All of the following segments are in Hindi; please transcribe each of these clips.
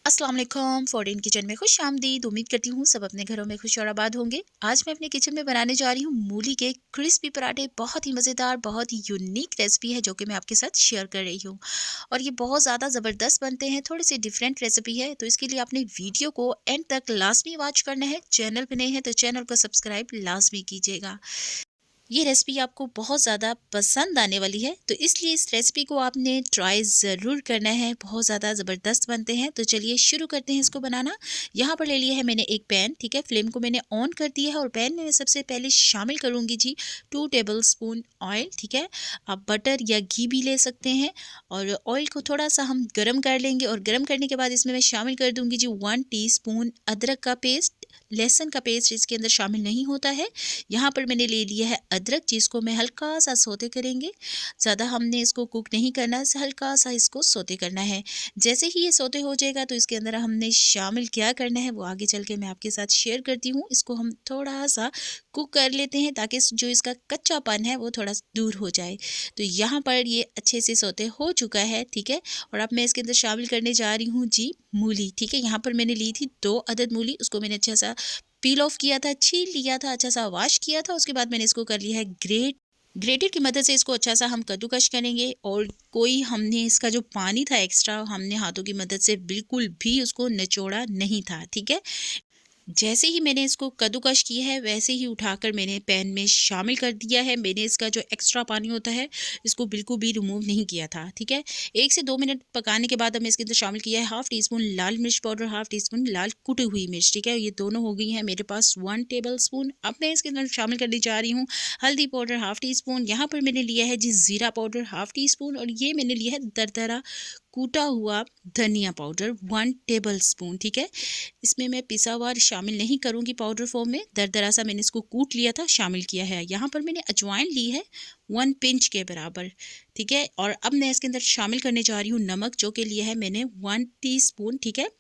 अस्सलाम वालेकुम। फॉरेन किचन में खुश आमदीद। उम्मीद करती हूँ सब अपने घरों में खुश और आबाद होंगे। आज मैं अपने किचन में बनाने जा रही हूँ मूली के क्रिस्पी पराठे। बहुत ही मज़ेदार, बहुत ही यूनिक रेसिपी है जो कि मैं आपके साथ शेयर कर रही हूँ और ये बहुत ज़्यादा ज़बरदस्त बनते हैं। थोड़ी सी डिफरेंट रेसिपी है, तो इसके लिए आपने वीडियो को एंड तक लाजमी वॉच करना है। चैनल पर नए हैं तो चैनल को सब्सक्राइब लाजमी कीजिएगा। ये रेसिपी आपको बहुत ज़्यादा पसंद आने वाली है, तो इसलिए इस रेसिपी को आपने ट्राई ज़रूर करना है। बहुत ज़्यादा ज़बरदस्त बनते हैं। तो चलिए शुरू करते हैं इसको बनाना। यहाँ पर ले लिया है मैंने एक पैन, ठीक है। फ्लेम को मैंने ऑन कर दिया है और पैन में मैं सबसे पहले शामिल करूँगी जी 2 टेबलस्पून ऑयल, ठीक है। आप बटर या घी भी ले सकते हैं और ऑयल को थोड़ा-सा हम गरम कर लेंगे और गरम करने के बाद इसमें मैं शामिल कर दूँगी जी 1 टीस्पून अदरक का पेस्ट। लहसुन का पेस्ट इसके अंदर शामिल नहीं होता है। यहाँ पर मैंने ले लिया है अदरक, जिसको मैं हल्का सा सौते करेंगे। ज़्यादा हमने इसको कुक नहीं करना है, हल्का सा इसको सौते करना है। जैसे ही ये सौते हो जाएगा तो इसके अंदर हमने शामिल क्या करना है वो आगे चल के मैं आपके साथ शेयर करती हूँ। इसको हम थोड़ा सा कुक कर लेते हैं ताकि जो इसका कच्चापन है वो थोड़ा दूर हो जाए। तो यहाँ पर ये अच्छे से सौते हो चुका है, ठीक है। और अब मैं इसके अंदर शामिल करने जा रही हूँ जी मूली, ठीक है। यहाँ पर मैंने ली थी 2 अदद मूली। उसको मैंने अच्छा सा पील ऑफ किया था, छील लिया था, अच्छा सा वॉश किया था। उसके बाद मैंने इसको कर लिया है ग्रेटर की मदद से इसको अच्छा सा हम कद्दूकश करेंगे और कोई हमने इसका जो पानी था एक्स्ट्रा, हमने हाथों की मदद से बिल्कुल भी उसको निचोड़ा नहीं था, ठीक है। जैसे ही मैंने इसको कद्दूकश किया है वैसे ही उठाकर मैंने पैन में शामिल कर दिया है। मैंने इसका जो एक्स्ट्रा पानी होता है इसको बिल्कुल भी रिमूव नहीं किया था, ठीक है। 1 से 2 मिनट पकाने के बाद हमने इसके अंदर शामिल किया है हाफ़ टी स्पून लाल मिर्च पाउडर, हाफ़ टी स्पून लाल कुटी हुई मिर्च, ठीक है। ये दोनों हो गई हैं मेरे पास 1 टेबलस्पून। अब मैं इसके अंदर शामिल करने जा रही हूँ हल्दी पाउडर हाफ़ टी स्पून। यहाँ पर मैंने लिया है जी ज़ीरा पाउडर हाफ़ टी स्पून और ये मैंने लिया है दरदरा कूटा हुआ धनिया पाउडर 1 टेबलस्पून, ठीक है। इसमें मैं पिसा हुआ शामिल नहीं करूँगी पाउडर फॉर्म में, दरदरा सा मैंने इसको कूट लिया था, शामिल किया है। यहाँ पर मैंने अजवाइन ली है 1 पिंच के बराबर, ठीक है। और अब मैं इसके अंदर शामिल करने जा रही हूँ नमक, जो कि लिया है मैंने 1 टीस्पून, ठीक है।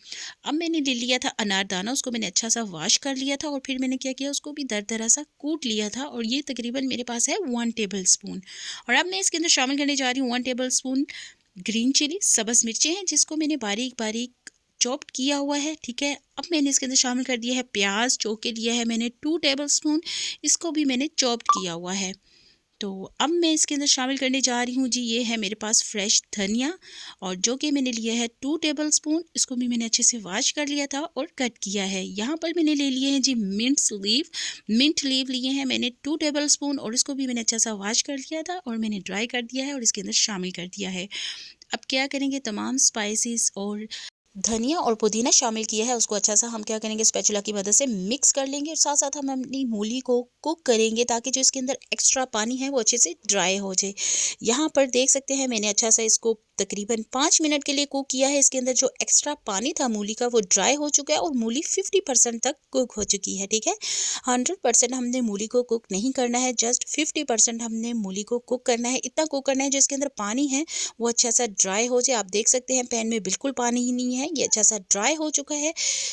अब मैंने ले लिया था अनारदाना, उसको मैंने अच्छा सा वॉश कर लिया था और फिर मैंने क्या किया, उसको भी दरदरा सा कूट लिया था और ये तकरीबन मेरे पास है 1 टेबलस्पून। और अब मैं इसके अंदर शामिल करने जा रही हूँ 1 टेबलस्पून ग्रीन चिली, सब्ज़ मिर्चें हैं जिसको मैंने बारीक-बारीक चॉप्ड किया हुआ है, ठीक है। अब मैंने इसके अंदर शामिल कर दिया है प्याज, जो कि लिया है मैंने 2 टेबलस्पून, इसको भी मैंने चॉप्ड किया हुआ है। तो अब मैं इसके अंदर शामिल करने जा रही हूँ जी, ये है मेरे पास फ्रेश धनिया और जो कि मैंने लिया है 2 टेबलस्पून। इसको भी मैंने अच्छे से वॉश कर लिया था और कट किया है। यहाँ पर मैंने ले लिए हैं जी मिंट लीव लिए हैं मैंने 2 टेबलस्पून और इसको भी मैंने अच्छा सा वॉश कर लिया था और मैंने ड्राई कर दिया है और इसके अंदर शामिल कर दिया है। अब क्या करेंगे, तमाम स्पाइसेस और धनिया और पुदीना शामिल किया है, उसको अच्छा सा हम क्या करेंगे स्पैचुला की मदद से मिक्स कर लेंगे और साथ साथ हम अपनी मूली को कुक करेंगे ताकि जो इसके अंदर एक्स्ट्रा पानी है वो अच्छे से ड्राई हो जाए। यहाँ पर देख सकते हैं मैंने अच्छा सा इसको तकरीबन 5 मिनट के लिए कुक किया है। इसके अंदर जो एक्स्ट्रा पानी था मूली का वो ड्राई हो चुका है और मूली 50% तक कुक हो चुकी है, ठीक है। 100% हमने मूली को कुक नहीं करना है, जस्ट 50% हमने मूली को कुक करना है। इतना कुक करना है जो इसके अंदर पानी है वो अच्छा सा ड्राई हो जाए। आप देख सकते हैं पैन में बिल्कुल पानी ही नहीं है, ये अच्छा सा ड्राई हो चुका है।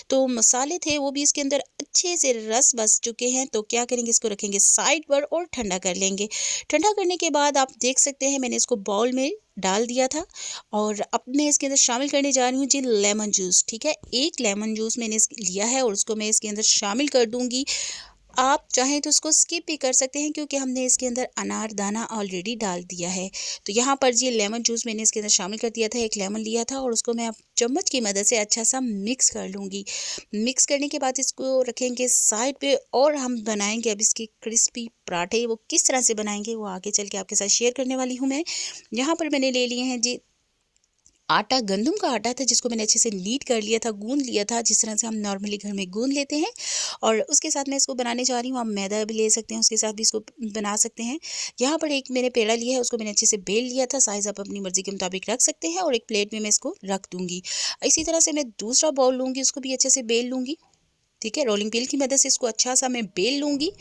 तो मसाले थे वो भी इसके अंदर अच्छे से रस बस चुके हैं। तो क्या करेंगे, इसको रखेंगे साइड पर और ठंडा कर लेंगे। ठंडा करने के बाद आप देख सकते हैं मैंने इसको बाउल में डाल दिया था और अब मैं इसके अंदर शामिल करने जा रही हूँ जी लेमन जूस, ठीक है। 1 लेमन जूस मैंने लिया है और उसको मैं इसके अंदर शामिल कर दूँगी। आप चाहें तो उसको स्किप भी कर सकते हैं क्योंकि हमने इसके अंदर अनारदाना ऑलरेडी डाल दिया है। तो यहाँ पर ये लेमन जूस मैंने इसके अंदर शामिल कर दिया था, 1 लेमन लिया था और उसको मैं अब चम्मच की मदद से अच्छा सा मिक्स कर लूँगी। मिक्स करने के बाद इसको रखेंगे साइड पे और हम बनाएंगे अब इसके क्रिस्पी पराठे। वो किस तरह से बनाएंगे वो आगे चल के आपके साथ शेयर करने वाली हूँ मैं। यहाँ पर मैंने ले लिए हैं जी आटा, गंदम का आटा था जिसको मैंने अच्छे से नीड कर लिया था, गूंद लिया था जिस तरह से हम नॉर्मली घर में गूंद लेते हैं। और उसके साथ मैं इसको बनाने जा रही हूँ। आप मैदा भी ले सकते हैं, उसके साथ भी इसको बना सकते हैं। यहाँ पर एक मैंने पेड़ा लिया है, उसको मैंने अच्छे से बेल लिया था। साइज़ आप अपनी मर्ज़ी के मुताबिक रख सकते हैं और एक प्लेट में मैं इसको रख दूँगी। इसी तरह से मैं दूसरा बाउल लूँगी, उसको भी अच्छे से बेल लूँगी, ठीक है। रोलिंग पिन की मदद से इसको अच्छा सा मैं बेल लूँगी।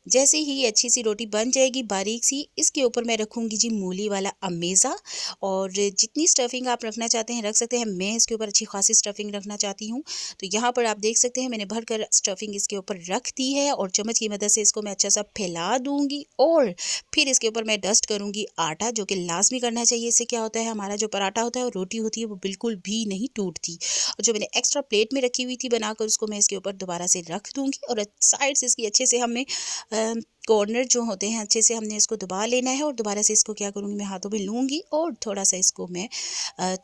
जैसे ही ये अच्छी सी रोटी बन जाएगी बारीक सी, इसके ऊपर मैं रखूँगी जी मूली वाला अमेज़ा। और जितनी स्टफिंग आप रखना चाहते हैं रख सकते हैं। मैं इसके ऊपर अच्छी खासी स्टफिंग रखना चाहती हूँ। तो यहाँ पर आप देख सकते हैं मैंने भरकर स्टफिंग इसके ऊपर रख दी है और चम्मच की मदद से इसको मैं अच्छा सा फैला दूँगी और फिर इसके ऊपर मैं डस्ट करूँगी आटा, जो कि लाज़मी करना चाहिए। इससे क्या होता है, हमारा जो पराठा होता है और रोटी होती है वो बिल्कुल भी नहीं टूटती। और जो मैंने एक्स्ट्रा प्लेट में रखी हुई थी बनाकर, उसको मैं इसके ऊपर दोबारा से रख दूँगी और साइड से इसकी अच्छे से हमें कॉर्नर जो होते हैं अच्छे से हमने इसको दबा लेना है। और दोबारा से इसको क्या करूँगी, मैं हाथों में लूँगी और थोड़ा-सा इसको मैं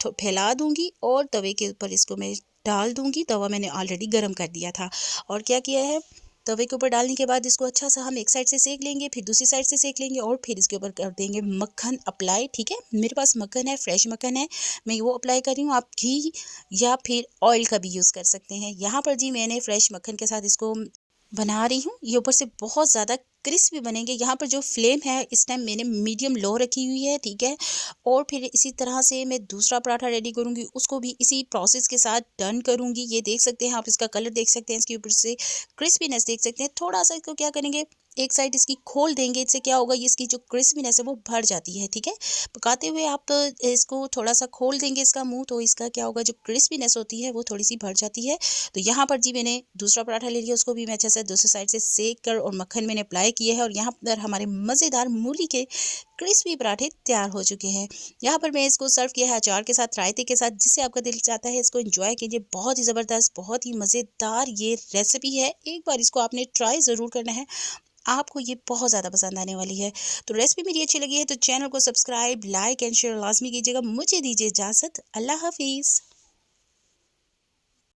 फैला दूँगी और तवे के ऊपर इसको मैं डाल दूँगी। तवा मैंने ऑलरेडी गरम कर दिया था और क्या किया है, तवे के ऊपर डालने के बाद इसको अच्छा सा हम एक साइड से सेक लेंगे, फिर दूसरी साइड से सेक लेंगे और फिर इसके ऊपर कर देंगे मक्खन अप्लाई। ठीक है, मेरे पास मक्खन है, फ्रेश मक्खन है, मैं वो अप्लाई कर रही हूँ। आप घी या फिर ऑयल का भी यूज़ कर सकते हैं। यहाँ पर जी मैंने फ्रेश मक्खन के साथ इसको बना रही हूँ। ये ऊपर से बहुत ज़्यादा क्रिस्पी बनेंगे। यहाँ पर जो फ्लेम है इस टाइम मैंने मीडियम लो रखी हुई है। ठीक है, और फिर इसी तरह से मैं दूसरा पराठा रेडी करूँगी, उसको भी इसी प्रोसेस के साथ डन करूँगी। ये देख सकते हैं आप, इसका कलर देख सकते हैं, इसके ऊपर से क्रिस्पीनेस देख सकते हैं। थोड़ा सा इसको क्या करेंगे, एक साइड इसकी खोल देंगे। इससे क्या होगा, ये इसकी जो क्रिस्पीनेस है वो भर जाती है। ठीक है, पकाते हुए आप इसको थोड़ा सा खोल देंगे इसका मुंह, तो इसका क्या होगा, जो क्रिस्पीनेस होती है वो थोड़ी सी भर जाती है। तो यहाँ पर जी मैंने दूसरा पराठा ले लिया, उसको भी मैं अच्छे से दूसरी साइड से सेक कर और मक्खन मैंने अप्लाई किया है और यहाँ पर हमारे मज़ेदार मूली के क्रिस्पी पराठे तैयार हो चुके हैं। यहाँ पर मैं इसको सर्व किया है अचार के साथ, रायते के साथ, जिससे आपका दिल चाहता है इसको एंजॉय कीजिए। बहुत ही ज़बरदस्त, बहुत ही मज़ेदार ये रेसिपी है। एक बार इसको आपने ट्राई ज़रूर करना है, आपको ये बहुत ज़्यादा पसंद आने वाली है। तो रेसिपी मेरी अच्छी लगी है तो चैनल को सब्सक्राइब, लाइक एंड शेयर लाजमी कीजिएगा। मुझे दीजिए इजाज़त। अल्लाह हाफिज़।